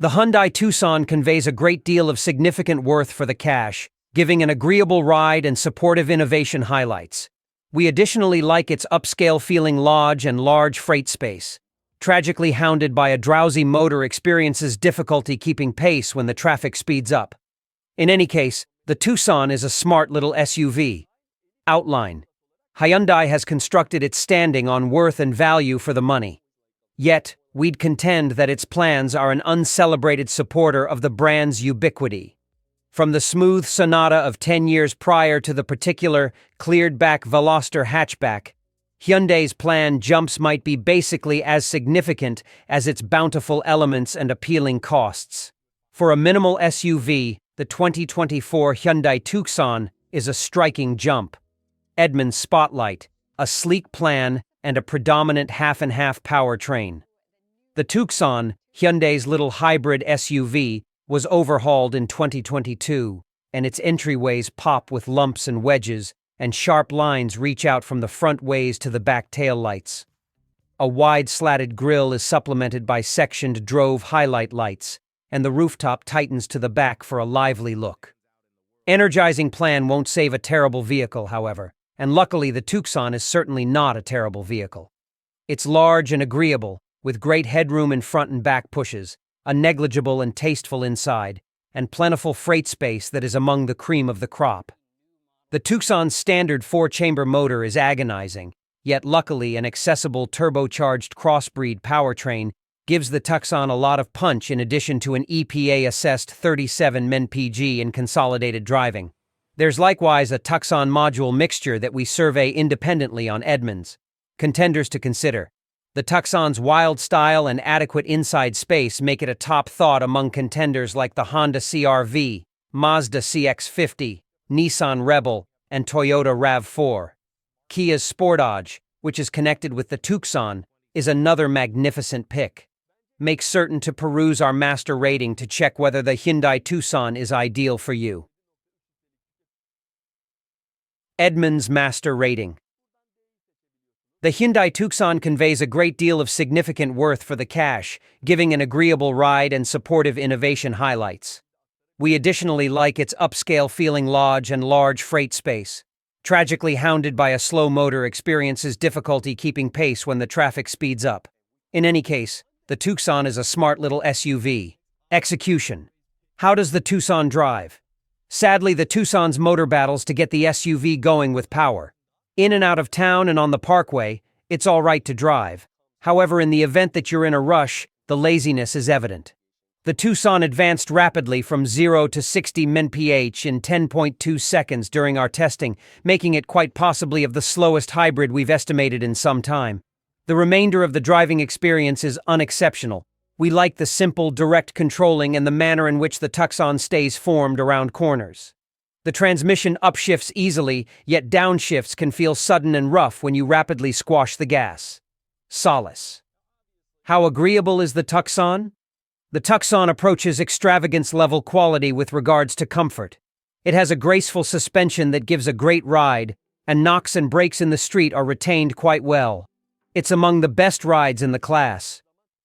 The Hyundai Tucson conveys a great deal of significant worth for the cash, giving an agreeable ride and supportive innovation highlights. We additionally like its upscale-feeling lodge and large freight space. Tragically hounded by a drowsy motor experiences difficulty keeping pace when the traffic speeds up. In any case, the Tucson is a smart little SUV. Outline: Hyundai has constructed its standing on worth and value for the money. Yet, we'd contend that its plans are an uncelebrated supporter of the brand's ubiquity. From the smooth Sonata of 10 years prior to the particular, cleared-back Veloster hatchback, Hyundai's planned jumps might be basically as significant as its bountiful elements and appealing costs. For a minimal SUV, the 2024 Hyundai Tucson is a striking jump. Edmund's spotlight, a sleek plan, and a predominant half-and-half powertrain. The Tucson, Hyundai's little hybrid SUV, was overhauled in 2022, and its entryways pop with lumps and wedges, and sharp lines reach out from the front ways to the back taillights. A wide slatted grille is supplemented by sectioned drove highlight lights, and the rooftop tightens to the back for a lively look. Energizing plan won't save a terrible vehicle, however, and luckily the Tucson is certainly not a terrible vehicle. It's large and agreeable, with great headroom in front and back pushes, a negligible and tasteful inside, and plentiful freight space that is among the cream of the crop. The Tucson's standard four-chamber motor is agonizing, yet luckily an accessible turbocharged crossbreed powertrain gives the Tucson a lot of punch in addition to an EPA-assessed 37 mpg in consolidated driving. There's likewise a Tucson module mixture that we survey independently on Edmunds. Contenders to consider: the Tucson's wild style and adequate inside space make it a top thought among contenders like the Honda CR-V, Mazda CX-50, Nissan Rebel, and Toyota RAV4. Kia's Sportage, which is connected with the Tucson, is another magnificent pick. Make certain to peruse our master rating to check whether the Hyundai Tucson is ideal for you. Edmunds Master Rating. The Hyundai Tucson conveys a great deal of significant worth for the cash, giving an agreeable ride and supportive innovation highlights. We additionally like its upscale-feeling lodge and large freight space. Tragically hounded by a slow motor experiences difficulty keeping pace when the traffic speeds up. In any case, the Tucson is a smart little SUV. Execution. How does the Tucson drive? Sadly, the Tucson's motor battles to get the SUV going with power. In and out of town and on the parkway, it's all right to drive. However, in the event that you're in a rush, the laziness is evident. The Tucson advanced rapidly from 0 to 60 mph in 10.2 seconds during our testing, making it quite possibly of the slowest hybrid we've estimated in some time. The remainder of the driving experience is unexceptional. We like the simple, direct controlling and the manner in which the Tucson stays formed around corners. The transmission upshifts easily, yet downshifts can feel sudden and rough when you rapidly squash the gas. Solace. How agreeable is the Tucson? The Tucson approaches extravagance-level quality with regards to comfort. It has a graceful suspension that gives a great ride, and knocks and brakes in the street are retained quite well. It's among the best rides in the class.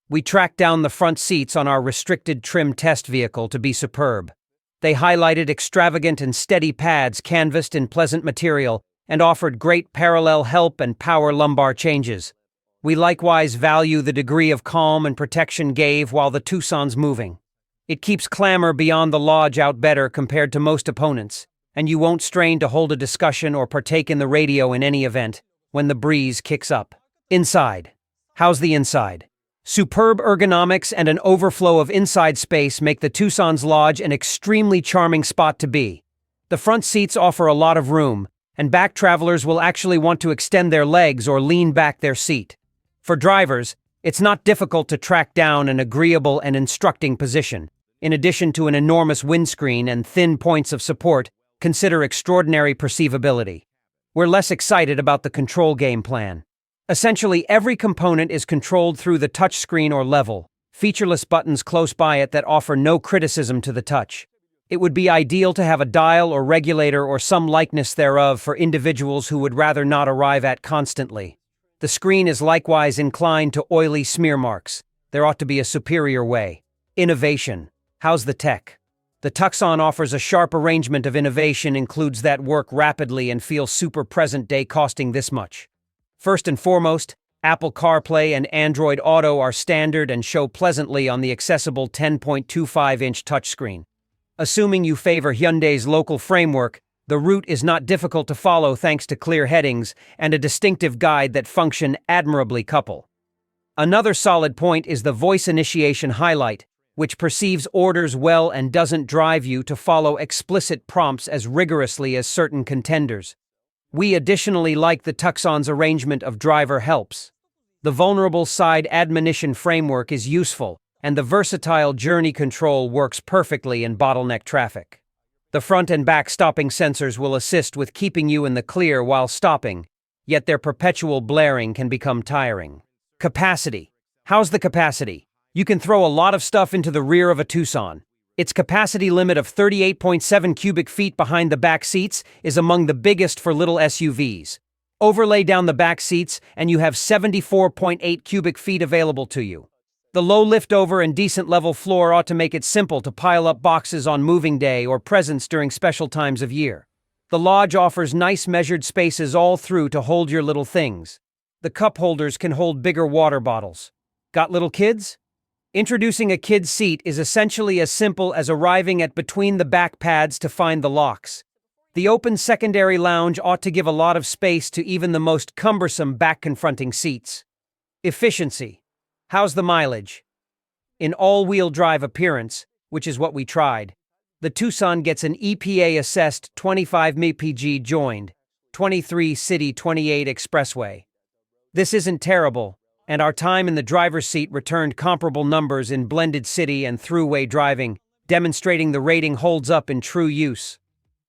We tracked down the front seats on our restricted trim test vehicle to be superb. They highlighted extravagant and steady pads canvassed in pleasant material and offered great parallel help and power lumbar changes. We likewise value the degree of calm and protection gave while the Tucson's moving. It keeps clamor beyond the lodge out better compared to most opponents, and you won't strain to hold a discussion or partake in the radio in any event when the breeze kicks up. Inside. How's the inside? Superb ergonomics and an overflow of inside space make the Tucson's lodge an extremely charming spot to be. The front seats offer a lot of room, and back travelers will actually want to extend their legs or lean back their seat. For drivers, it's not difficult to track down an agreeable and instructing position. In addition to an enormous windscreen and thin points of support, consider extraordinary perceivability. We're less excited about the control game plan. Essentially, every component is controlled through the touchscreen or level, featureless buttons close by it that offer no criticism to the touch. It would be ideal to have a dial or regulator or some likeness thereof for individuals who would rather not arrive at constantly. The screen is likewise inclined to oily smear marks. There ought to be a superior way. Innovation. How's the tech? The Tucson offers a sharp arrangement of innovation, includes that work rapidly and feel super present day, costing this much. First and foremost, Apple CarPlay and Android Auto are standard and show pleasantly on the accessible 10.25-inch touchscreen. Assuming you favor Hyundai's local framework, the route is not difficult to follow thanks to clear headings and a distinctive guide that function admirably couple. Another solid point is the voice initiation highlight, which perceives orders well and doesn't drive you to follow explicit prompts as rigorously as certain contenders. We additionally like the Tucson's arrangement of driver helps. The vulnerable side admonition framework is useful, and the versatile journey control works perfectly in bottleneck traffic. The front and back stopping sensors will assist with keeping you in the clear while stopping, yet their perpetual blaring can become tiring. Capacity. How's the capacity? You can throw a lot of stuff into the rear of a Tucson. Its capacity limit of 38.7 cubic feet behind the back seats is among the biggest for little SUVs. Overlay down the back seats and you have 74.8 cubic feet available to you. The low liftover and decent level floor ought to make it simple to pile up boxes on moving day or presents during special times of year. The Lodge offers nice measured spaces all through to hold your little things. The cup holders can hold bigger water bottles. Got little kids? Introducing a kid's seat is essentially as simple as arriving at between the back pads to find the locks. The open secondary lounge ought to give a lot of space to even the most cumbersome back-confronting seats. Efficiency. How's the mileage? In all-wheel drive appearance, which is what we tried, the Tucson gets an EPA-assessed 25 mpg joined, 23 city 28 expressway. This isn't terrible, and our time in the driver's seat returned comparable numbers in blended city and throughway driving, demonstrating the rating holds up in true use.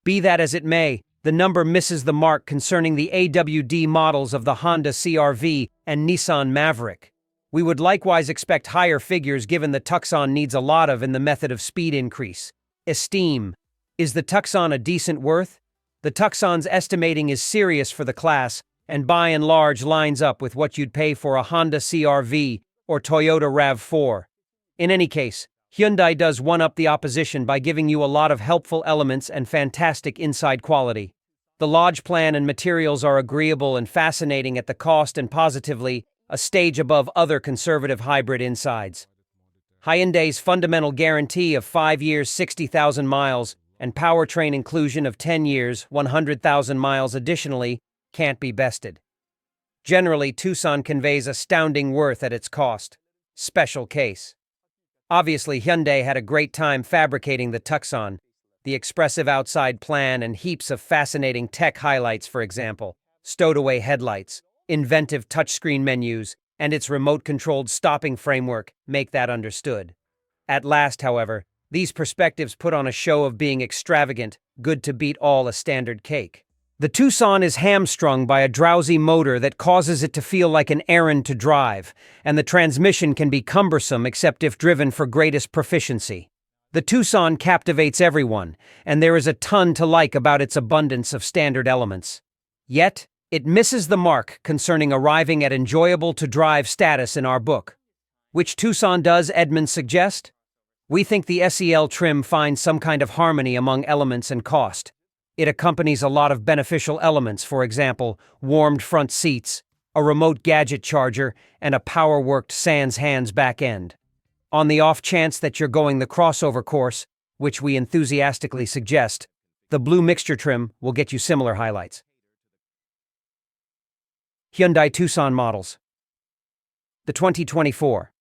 Be that as it may, the number misses the mark concerning the AWD models of the Honda CR-V and Nissan Maverick. We would likewise expect higher figures given the Tucson needs a lot of in the method of speed increase. Esteem. Is the Tucson a decent worth? The Tucson's estimating is serious for the class, and by and large lines up with what you'd pay for a Honda CR-V or Toyota RAV4. In any case, Hyundai does one-up the opposition by giving you a lot of helpful elements and fantastic inside quality. The Lodge plan and materials are agreeable and fascinating at the cost and positively a stage above other conservative hybrid insides. Hyundai's fundamental guarantee of 5 years, 60,000 miles, and powertrain inclusion of 10 years, 100,000 miles additionally, can't be bested. Generally, Tucson conveys astounding worth at its cost. Special case. Obviously, Hyundai had a great time fabricating the Tucson, the expressive outside plan and heaps of fascinating tech highlights, for example, stowed-away headlights, inventive touchscreen menus, and its remote-controlled stopping framework make that understood. At last, however, these perspectives put on a show of being extravagant, good to beat all a standard cake. The Tucson is hamstrung by a drowsy motor that causes it to feel like an errand to drive, and the transmission can be cumbersome except if driven for greatest proficiency. The Tucson captivates everyone, and there is a ton to like about its abundance of standard elements. Yet, it misses the mark concerning arriving at enjoyable-to-drive status in our book. Which Tucson does Edmunds suggest? We think the SEL trim finds some kind of harmony among elements and cost. It accompanies a lot of beneficial elements, for example, warmed front seats, a remote gadget charger, and a power-worked sans hands back end. On the off chance that you're going the crossover course, which we enthusiastically suggest, the blue mixture trim will get you similar highlights. Hyundai Tucson models. The 2024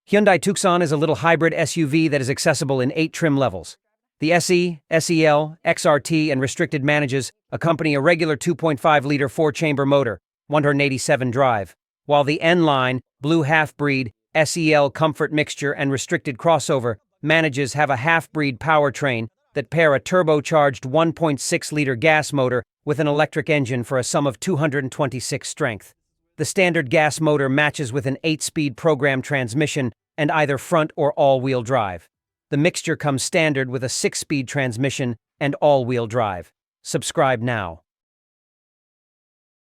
Hyundai Tucson is a little hybrid SUV that is accessible in 8 trim levels. The SE, SEL, XRT, and Restricted manages accompany a regular 2.5-liter 4-chamber motor, 187 drive, while the N-Line, Blue Half-Breed, SEL Comfort Mixture, and Restricted Crossover manages have a half-breed powertrain that pair a turbocharged 1.6-liter gas motor with an electric engine for a sum of 226 strength. The standard gas motor matches with an 8-speed program transmission and either front or all-wheel drive. The mixture comes standard with a 6-speed transmission and all-wheel drive. Subscribe now.